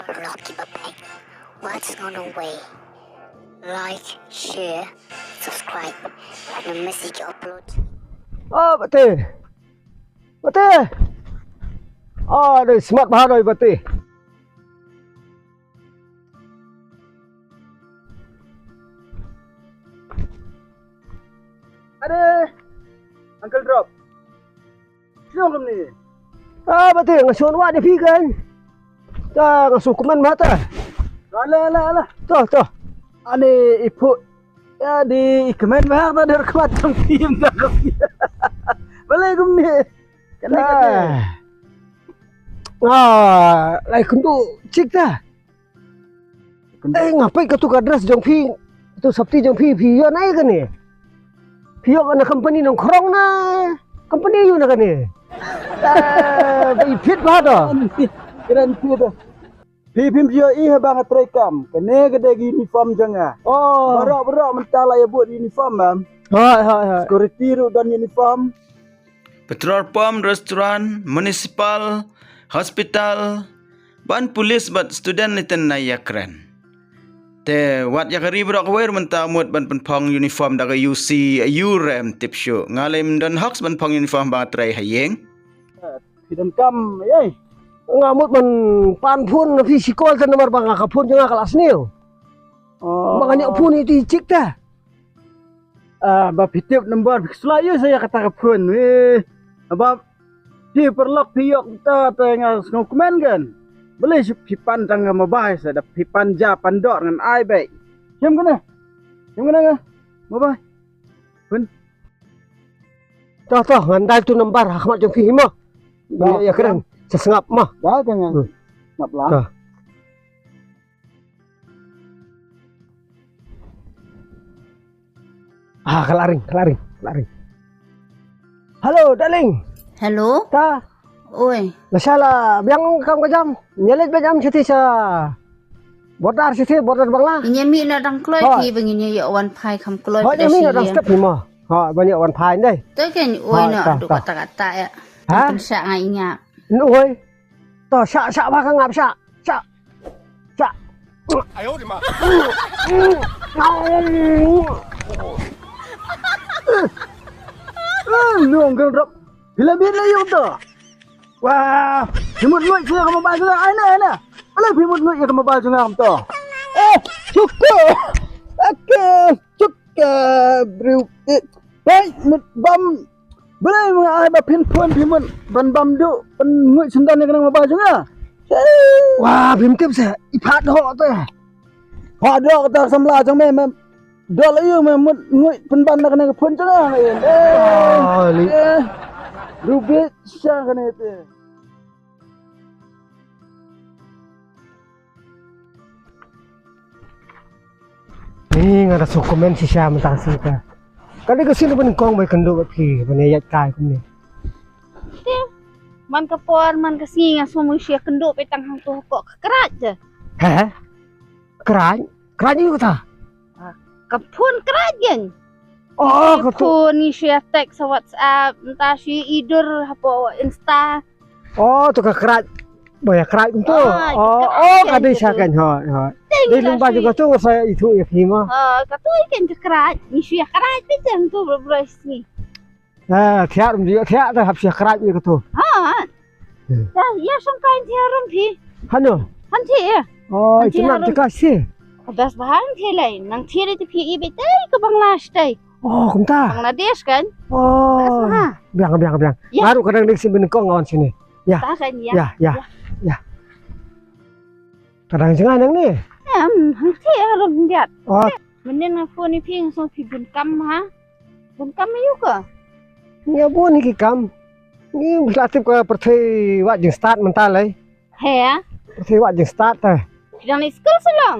Rocky Babay. What's on the way? Like, share, subscribe, and message upload. Bate. Bate. Đây smart banget rồi Bate. Ada Uncle Drop. Sino kamu ni? Bate, ngasun wa di figan. Ta ngasukuman mata. Alah. Tuh. Ani ibu ya di ikemen bahar tak ada kuat tong tim dah kau. Boleh kamu ni? Kata. Lai kundu cik dah. Ngapain kau tukar dress jong pi? Itu Sabti jong pi yo naik kan ni? Piyo kana company nong krong na. Company yun na kan ni. Ipit ba to? Keren tu. Pipim dia iya banget rekam. Kene gede uniform janga. Oh. Barak mentala ya buat uniform bang. Hai. Security dan uniform. Petrol pump, restoran, municipal, hospital, ban polis bat student niten na ya keren. Te wat ya kari brak wer mentamut ban penpong uniform daga UC URM tip show. Ngalem dan hox ban pong uniform ba trai hayeng. Hidan kam yai. Ngamut man panpun physical sa nomor bang kapun nga kelas niyo. Oh. Makanya pun itu cik dah. Bab hitip nombor selayu saya kata kapun. Bab di perlok piyok ta tengah ngokumen kan. Boleh pipan tangga mabah saya dah pipan ja pandok dengan ai baik. Jam kena ke? Mabah. Pun. Toh ngandai tu nomor Ahmad jong fi mah. Ya keren. Sesengap mah. Dah jangan. Ngaplah. Kelaring. Halo, darling. Hello? Ta, Oi. masalah biang kam kajam. Nyelet bajam siti sa. Bordar bangla. Inya mi na dang kloi Hoi. pi benginya ya wan pai kam kloi Ho ni mi orang step ni mah. Ha, banyak wan pai dai. Tu kan oi Hoi, na tah, du tah. kata-kata ya. Ha? Pensak ngai inya. Oi. Toh syak ba kang ngap syak. Syak. 哎呦我的妈！ Luang Uncle Drop. Bila yung tu. Wah, himut luit saya kamu bahas lah. Ana. Boleh himut luit ya kamu bahas dengan kamu tu. Cukup. Cukup. Bro. Baik, bam. Boleh mengai bapin pun himut ban du. Pen luit sendan yang kena bahas dengan. Wah, bimtip sa ipat ho tu. Họ được ta xâm la trong mẹ đó là yêu mà một người phân ban là cái này phân cho nó Li. Ruby sang cái này thế Ni ngada dokumen si Syam tang sita. Kali ke sini pun kong bai kendo bat ki banayat kai kum ni. Man kapor man kasi nga sumo siya kendo petang hang tuh kok kekerat je. Heh. Keraj ni kata. Kapun kerat gen. Oh, kata. Kapun ni siya teks sa WhatsApp, entah siya idur apa Insta. Oh, tu ke keraj. Banyak keraj tu. keraj Kada je syakan tu. ha. Di lumba juga tu saya itu ya Fima. Katu ikan kekerat, ni siya kerat je tu berbros ni. Thiak dia thiak tu hab syak keraj ni kata. Dah, ya sampai dia rumpi. Hano. Hanti ya. Oh, Nanti itu nak harus- dikasih. Das bahan ti lain, nang ti di pi betai ke Bangladesh dai. Oh, kumta. Bangladesh kan? Oh. Biang. Ya. Baru kadang dik sini kong ngawan sini. Ya. Tak kan ya. Ya. Kadang jangan yang ni. Hanti harus lihat. Oh, Mending aku ni pi so pi bunkam ha. Bunkam juga. ni apa ni kikam? Ni relatif ke perthi wat jeng start mental ai. He, Perthi wat jeng start teh. dalam school selang.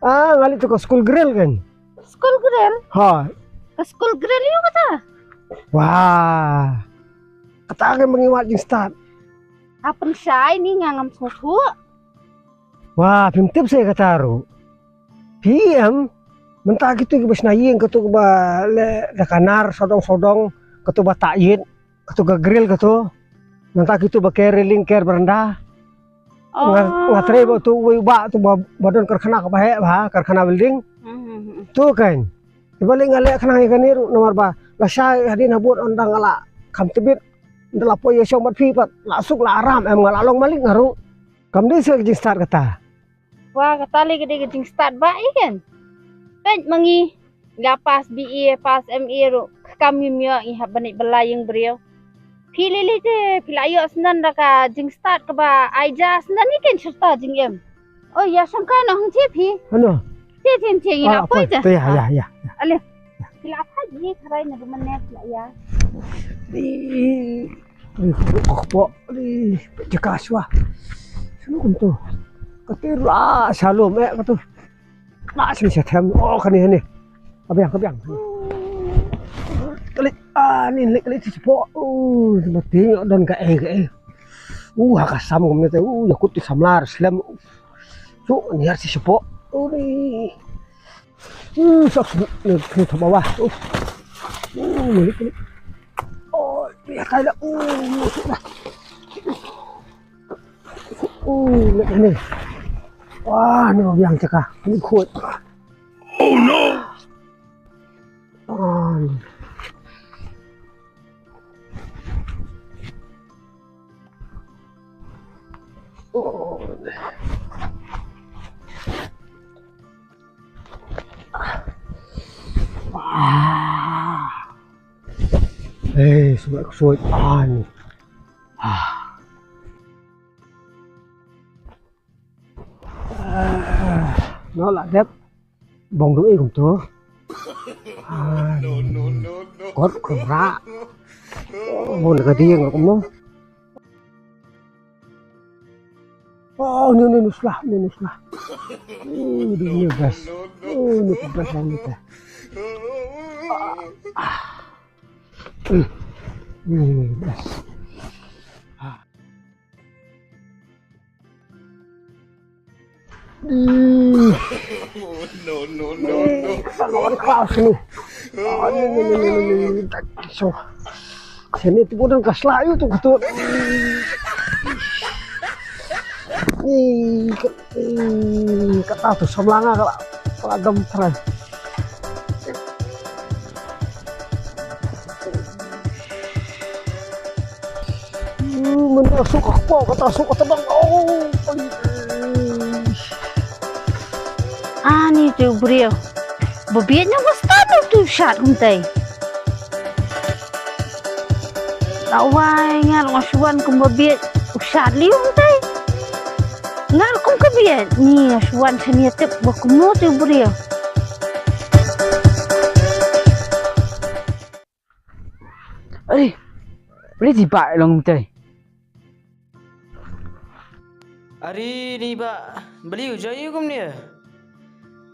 Ngali tu ke school grill kan. School grill. Ha. Ke school grill juga kata. Wah. Kata kan mengiwat jeng start. Apa syai ni ngangam susu. Wah, pimtip saya kata ru. PM mentah gitu ke besnaying ke tu ba le kanar sodong-sodong ke tu ba tayin ke tu ke grill ke tu. Mentah gitu ba care link care berenda. Oh. Ngatre ba tu ba tu badon karkhana ka bahe ba karkhana building tu kan balik ngale khana kan ni nomor ba la shay hadin habut ondang ala kam tebit ndala po yesong mat phi pat la suk la aram em ngala long malik ngaru kam di se jing start kata Wah, katali gede gede start ba ikan. Pej mangi gapas BE pas ME ro kami mio i habanik belayang beriau. Pilih je pilayo senan daka jing start ke ba aija senan ikan cerita jing em. Oh ya sangka nak hang pi. ano Tim ila apa je. ya Ale. Pila apa je karai na dumanet ya. di po di jekas wah sino kum tu katir la salom katu la sini setem oh kan ni kabyang kali ni kali si po mati dan ka hakasam kum ni yakut samlar slam so ni har si po ni sak ni tu bawah ni oh ya kaya sudah lihat ni wah ni biang cakap ni kuat oh no suốt nó là đẹp bông đuôi của tôi có khủng ra hôn cái điên cũng nó ini sudah ini best ini best banget best Lawan kelas ni. Ini so. Sini tu pun kas layu tu betul. Ni kata tu semlanga kalau agam terang. Mana suka apa kata suka tebang Ani tu beriau. Bebiatnya bostado tu shat huntai. Lawai ngal ngasuan kum bebiat ushat liu huntai. Ngal kum kebiat ni ngasuan seni tep bakumu tu beriau. Beli tiba long huntai. Ari ni ba beli ujai kum ni.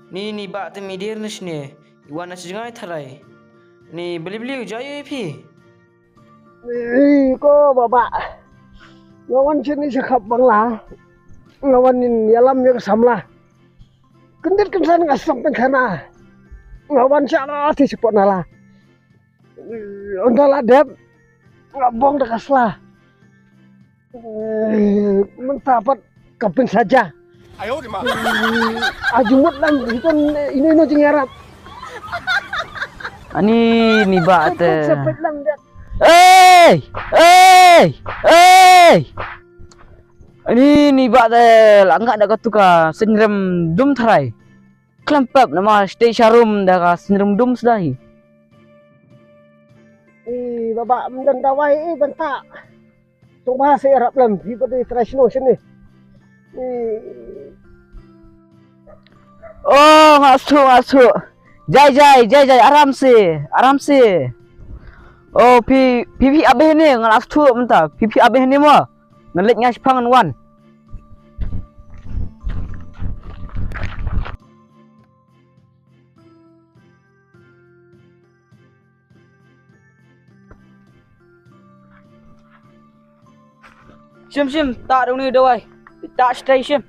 Ni ba te midir nas ni. Iwan nas jangai tharai. Ni beli ujai pi. Ko baba. Ngawan sini sekap bangla. Ngawan yalam ya samla. Kendit kensan ngasam tengkana. Ngawan syara ti sepot nala. Ondala dep. Ngabong dekaslah. Mentapat kaping saja. Ayo di mana? Ajumut lang itu ini jengarap. Ani ni ba te. Sepet lang dia. Ani ni ba te langga da katuka senrem dum tharai. Klempap nama stay sharum da ka senrem dum sudahi. Baba mendawai bentak. Tung bahasa Arab lam, hidup di tradisional sini. Oh, masuk. Jai, aram se. Oh, pipi abeh ni ngalas tu mentah. Pipi abeh ni mah. Ngelik ngas pangan wan. Sim, tak ada ni dawai. Tak stay sim.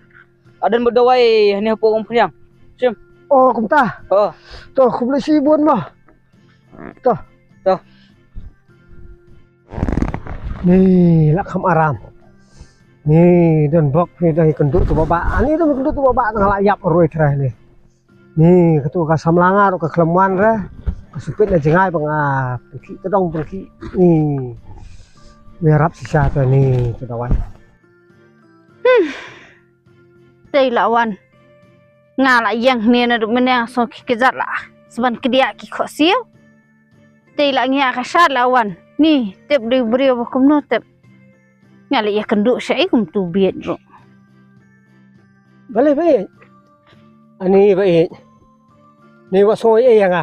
Ada berdawai ni apa orang priang. Sim. Oh, kumta. Oh. Tu, aku boleh sibun mah. Tu. Ni, lakam aram. Ni dan bok ni dah kenduk tu babak. Ani tu kenduk tu babak tengah layap roi terah ni. Ni ketu ka samlangar ka kelemuan ra. Kesupit na jengai bang pergi tedong pergi. Ni. Merap sisa tu ni tu dawan. Đây là wan. Nga lại yang ni na duk menang so ki kezat lah. Seban kedia ki kho siu. Đây là nghe ka sat la wan. Ni tep di beri bakum no tep. Nga lại ya kenduk sai kum tu biet ro. Boleh baik. Ani baik. Ni wa soi yang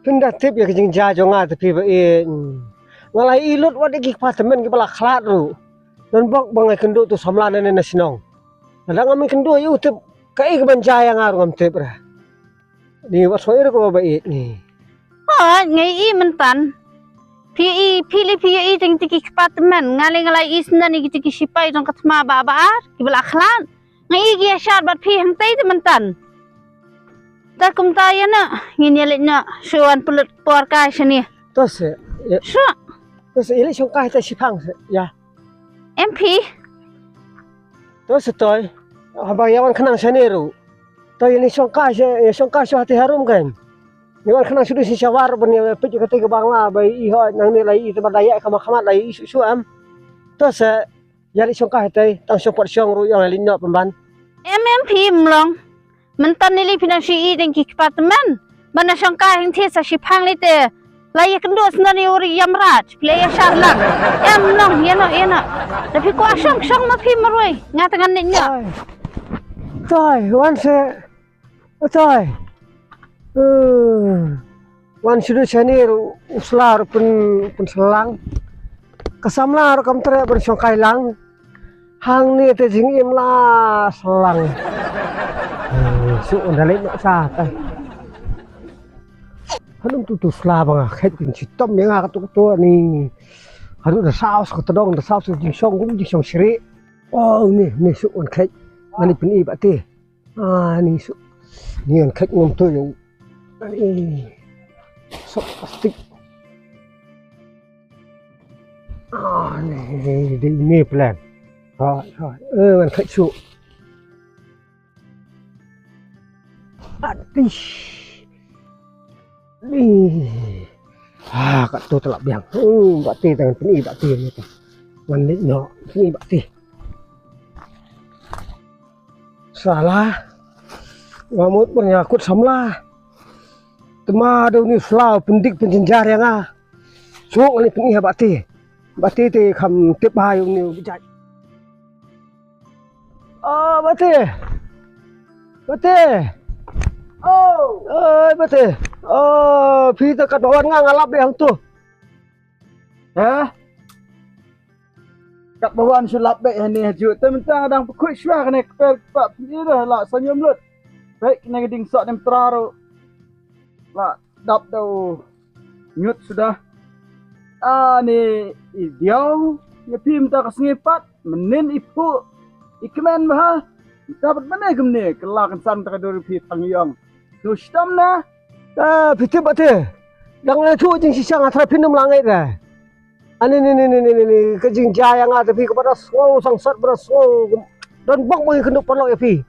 Pindah tip ya kejing jajo tapi baik. Ngalai ilut wa digi apartemen ki bala khlat ru. Dan bok bangai kenduk tu samlan na sinong. Kadang kami kenduk yu tip kai ke banjaya ngaru ngam tip ra. Ni wa soi ko baik ni. Ngai i mentan. Pilih jeng tiki apartemen ngalai isna ni tiki sipai jong katma ba ki bala khlan ngai gi syar bat pi hang tai mentan ta kum ta ya na ngin yele na shuan pulut por kai shani Tos ya. shu Tos ile song kai ta sipang ya. MP Tos toy. Abang yawan kenang saneru. Toy ini song kai so hati harum kan. Yawan kenang sudah si syawar bani peju kata ke bangla bai iho nang ni lai tempat daya kama lai isu am. Tos yali song kai tai tang song pot song ru yang linyo pemban. MP mlong mentan ni li pinan si jeng ki apartemen mana sangka hing the sa sipang li te lai kendo snani uri yamraj play syar lang mlong ya na tapi ko asam ma pi maroi ngatangan ni nya Toy, wan se. Toy. Wan sudah sanir uslar pun selang. Kesamlar kam tere bersongkai lang. Hang ni te jing im la selang. Su ondalai nak sa tai. Hanum tu sla bang khet kin sitom yang tu ni. Haru da saus ko todong da saus jing song gum jing song sri. Oh ni su on khet. Mani pin i bate. Ni su. Ni on khet ngom tu yang sok plastik. Ni plan. Rồi, mình khởi trụ. Đi. Kat tu telak biang. Bakti tangan peni bakti ni tu. Man ni no, peni bakti. Salah. Ngamut penyakut samlah. Tema do ni flau pendik penjenjar yang Sok ni peni bakti. Bakti te kham tip hai ni bijak. Bate. Bate. Phi ta kat bawan ngalap yang tu. Kat bawan sulap baik ni haju. Tementang adang pekut syuah kena kepel pak ni dah lah senyum lut. Baik kena geding sok nem teraru. Lah dap tau nyut sudah. Ni ideal. Ya pi minta kesengipat menin ipu. Ikman bah. Dapat mana gemne kelakan san teradur pi tangyong. Tu stam na. Piti bate. Dang na tu jing sisang atra pinum langai dah. Ani ni kejing jaya nga tapi kepada slow sangsat beras slow dan bang bang kenduk perlu ya pi.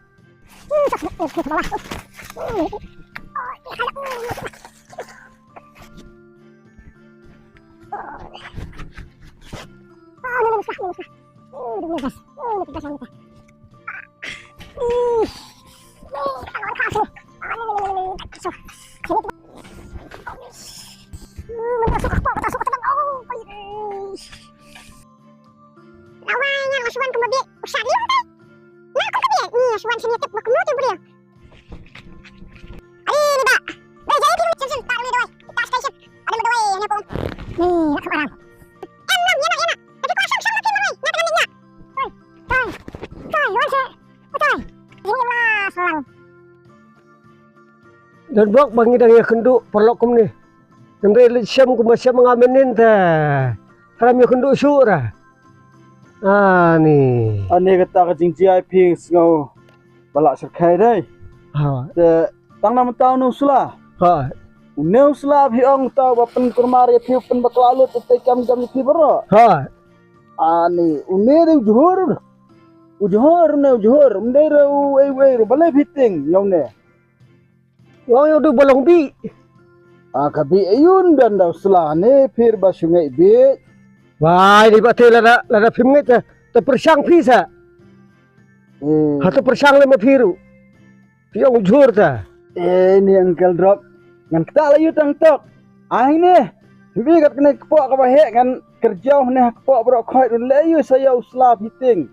Lawangan asuhan kumabit. Usah dia kan? Nak kumabit. Ni asuhan sini tep bakum tu beri. Ari ni ba. Berjaya di sini tak boleh doi. Kita station. Ada doi ni pun. Ni nak barang. Enak. Tapi kau asam sama kimai. Nak dengan minyak. Toy, wase. Toy. Ini lah selang. Dan bang bang idang ya kenduk perlu kum ni. Kenduk siam kum siam ngamenin ta. Karam ya kenduk syura. Ni. Ani kata kejing GIP ngau balak serkai dai. Te tang nam tau nu sula. Uneu sula hiong tau bapen kurmari pi pen baklalut te jam pi bero. Ani une de juhur. Ujhor mendera ai balai fitting yau ne. Wang yo du bolong bi. Kabi ayun dan dah selane pir ba sungai bi. Wai di bate lada phim ngai ta persang phi sa. Ha ta persang le ma phiru. Pi ong jur ta. Ni Uncle Drop. Ngan kita layu tang tok. Ni. Hibi kat kena kepok ka bahe kan kerja ne kepok bro khoi dun layu saya usla fitting.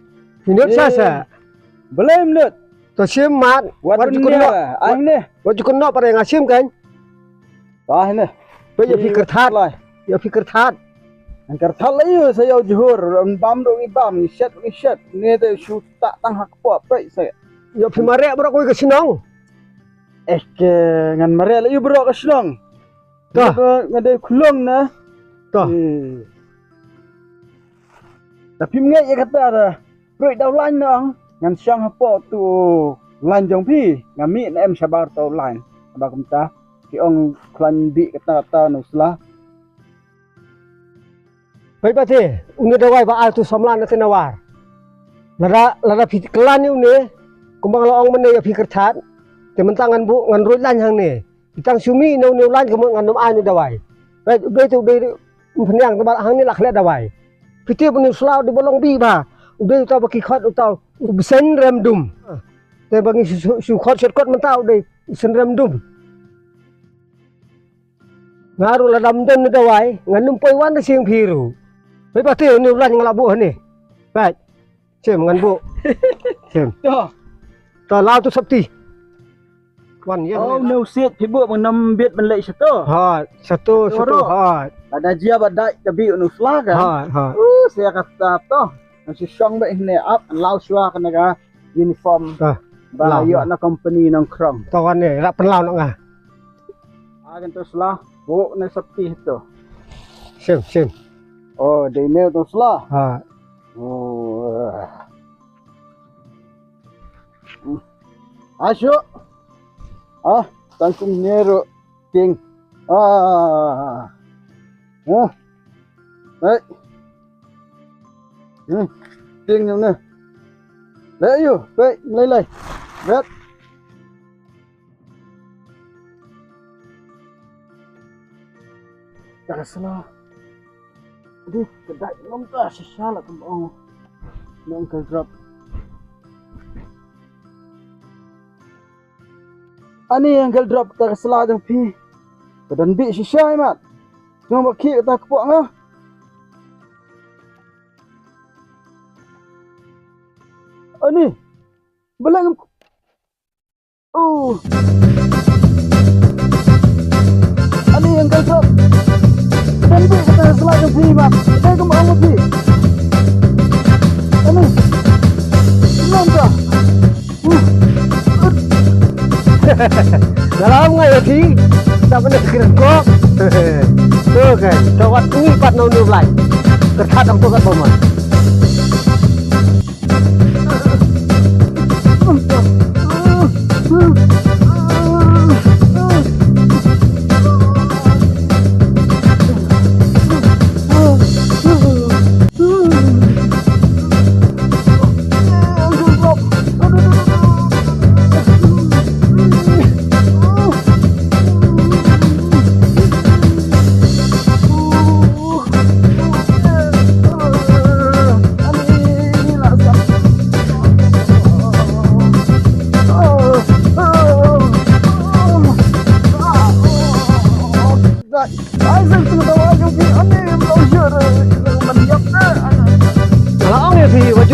Minut sa. Balai minut. To sim mat. Wat jukun no. ni. Wat jukun no pada ngasim kan. Ni. Pe yo fikir that. Yo fikir that. Angkar thalayu saya juhur bam dong bam set ni te shu tak tang hak po pe saya Yo phi mare bro koi ke sinong. ke ngan mare layu bro ka snong Dah. ngade khulong na Dah. tapi ngai ya kata ada roi dau lain nong ngan siang po tu lain jong pi ngami na em sabar tau lain ba kumta ki ong klan bi kata nusla Pai bate uni dawai ba al tu somlan na tenawar. Lada phi klan ni uni kumbang la ong mene yo fikir that. Te mentangan bu ngan roi lan hang ni. Kitang sumi no ni lan kemo ngan nom ai ni dawai. Bai be tu be phnyang ta hang ni lak le dawai. Piti pun slau di bolong bi ba. Ude ta ba ki khot utau sen rem dum. Te bangi su khot shot mentau de sen rem dum. Ngaru la dam den ni dawai ngan num poi wan siang phiru. Bai bate ni lan ngala bu ni. Bai. Chem ngan bu. Chem. to Ta lao tu sabti. Wan ye. no set phi bu nam biết ban lei sato Ha, satu ha. ada jia badai kabi nusla kan Ha. saya kata toh nasi song ba ini up lau sua kana ga uniform Ta. ba Lau. yo na company nang krom Ta wan ni ra pen lao nak ngah. agan to sla bu na sakti itu Sim. oh de ne to sla Ha. oh asyo tangkum nero ting đấy ting nhau nè đấy yêu vậy lấy vết Jangan salah. Aduh, kedai nom ta salah kembang. Nang drop. Ani yang drop ta salah jang pi. Kedan bi sisai mat. Ngam baki ta kepok ngah. Ani. Belang. Oh. Ani yang drop. Dan bi kata salah jang pi mat. Kedai kembang pi. Ani. Nom ta. Dalam ngai thi. Ta benda kira kok. Tu kan. Tawat ni pat no new lai. Terkhat ang tu kat boman.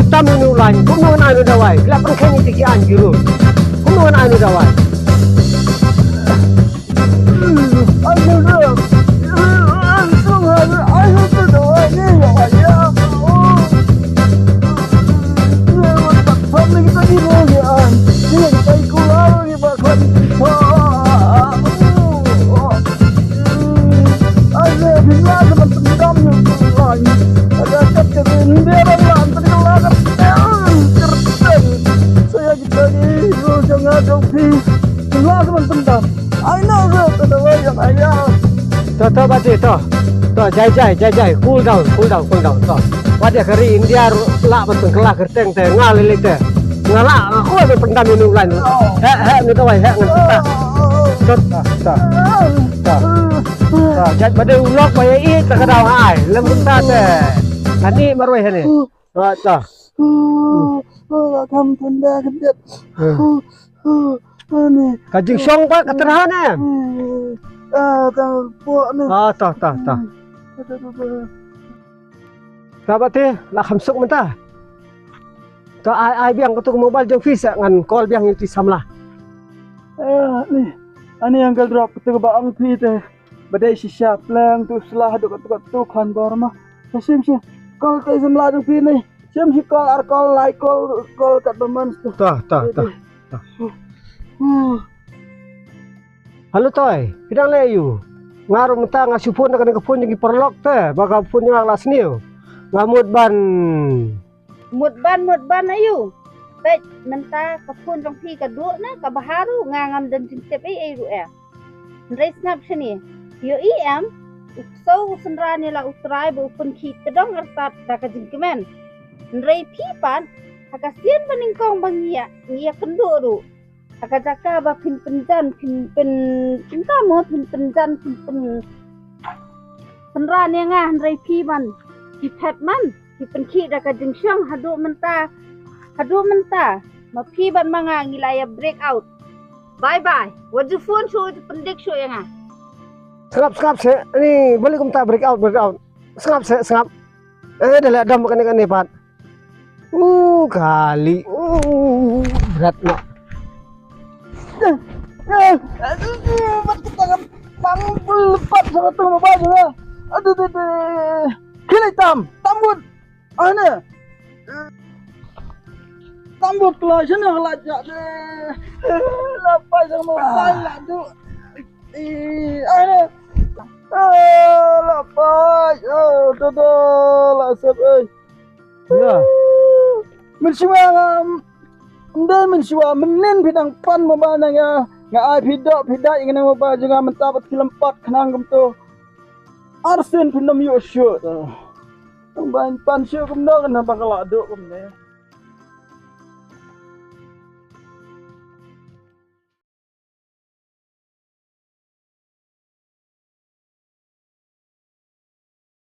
Tam nu lain, cũng nuan ai nu dawai. Kelap kan kini tiki anjuru. Cũng nuan ai nu dawai. Tuh, baca tu. Tuh, jai. Cool down. Tuh. Wadah kari India la betul kelah kerteng teh ngalili teh. Ngala aku ada pendam minum lain. Ni tawai ngan kita. Tot ta. Jat bade ulok paya i tak kadau hai. Lembut ta teh. Tadi marwai ni. Ta. Kam tanda kedet. Ni. Kajing song pak keterhan eh. Tang puak ni. Ta. Sahabat teh lah khamsuk mentah. Ta ai biang ketuk mobile jeng visa ngan call biang itu samlah. Ni. Ani yang gal drop ketuk baang pi teh. Badai sisa plang tu selah duk tu kan barma. Sim call teh samlah tu pi ni. Sim si call ar call like call kat teman tu. Ta. Halo toy, pidang le you. Ngaru mentah ngasuh pun nak phone jeung perlok teh, baka phone yang las niu. Ngamut ban. Mut ban ayu. Pet mentah kapun trong pi kaduk na ka baharu ngangam dan sintep ai ru ya. Ndrai snap sini. Yo em so senrani la utrai bu pun ki tedong artat da ka jingkemen. Ndrai pi pan hakasian baningkong bangia ngia kendo ru. Hakajaka ba pin cinta mo pin senrani ngah ndrai pi man. Ki pet man ki penki da ka jingsyang hadu mentah ma pi ban manga ngilaya break out. Bye wajib phone show pendik show yang ah. Sengap se. Ni boleh kum tak break out. Sengap. Dah lihat dam kan ni pat. Kali. Berat nak. Mati tangan bang lepat sama tu mau baju lah. Aduh. Kili tambut. Ana. Tambut kelas sana kelajak deh. Lepas sama balik tu. Ana. Lepas. Lah sab Ya. Mensiwa menin bidang pan membana nga ai pidak yang nama ba jangan mentapat kilempat kenang gem tu. Arsen pinam yo shoot. Ban pan shoot gem dah kena bakal aduk gem ni.